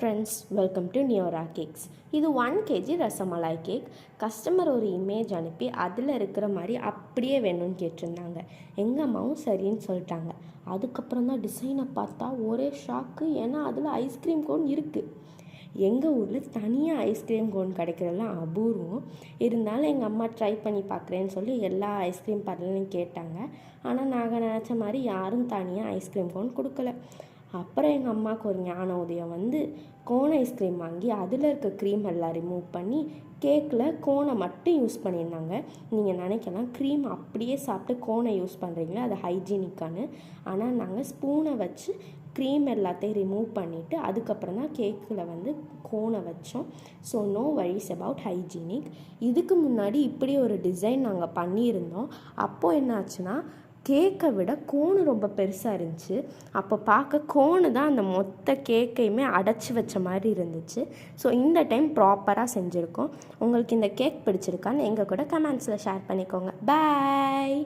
Friends, welcome to Neora cakes. இது 1 kg rasmalai cake. Customer ஒரு image அனுப்பி அதில் இருக்கிற மாதிரி அப்படியே வேணும்னு கேட்டிருந்தாங்க. எங்கள் அம்மாவும் சரின்னு சொல்லிட்டாங்க. அதுக்கப்புறம் தான் டிசைனை பார்த்தா ஒரே ஷாக்கு. ஏன்னா அதில் ஐஸ்கிரீம் கோன் இருக்குது. எங்கள் ஊரில் தனியாக ஐஸ்கிரீம் கோன் கிடைக்கிறதெல்லாம் அபூர்வம். இருந்தாலும் எங்கள் அம்மா ட்ரை பண்ணி பார்க்குறேன்னு சொல்லி எல்லா ஐஸ்கிரீம் பார்லர்லையும் கேட்டாங்க. ஆனால் நாங்கள் நினச்ச மாதிரி யாரும் தனியாக ஐஸ்கிரீம் கோன் கொடுக்கல. அப்புறம் எங்கள் அம்மாவுக்கு ஒரு ஞான உதயம் வந்து கோன் ஐஸ்கிரீம் வாங்கி அதில் இருக்க க்ரீம் எல்லாம் ரிமூவ் பண்ணி கேக்கில் கோனை மட்டும் யூஸ் பண்ணியிருந்தாங்க. நீங்கள் நினைக்கலாம் க்ரீம் அப்படியே சாப்பிட்டு கோனை யூஸ் பண்ணுறீங்களா, அது ஹைஜீனிக்கானு. ஆனால் நாங்கள் ஸ்பூனை வச்சு க்ரீம் எல்லாத்தையும் ரிமூவ் பண்ணிவிட்டு அதுக்கப்புறம் தான் கேக்கில் வந்து கோனை வச்சோம். So no worries about hygienic. இதுக்கு முன்னாடி இப்படி ஒரு டிசைன் நாங்கள் பண்ணியிருந்தோம். அப்போது என்ன ஆச்சுன்னா, கேக்கை விட கோனு ரொம்ப பெருசாக இருந்துச்சு. அப்போ பார்க்க கோனு தான் அந்த மொத்த கேக்கையுமே அடைச்சி வச்ச மாதிரி இருந்துச்சு. ஸோ இந்த டைம் ப்ராப்பராக செஞ்சுருக்கோம். உங்களுக்கு இந்த கேக் பிடிச்சிருக்கான்னு எங்கள் கூட கமெண்ட்ஸில் ஷேர் பண்ணிக்கோங்க. பாய்.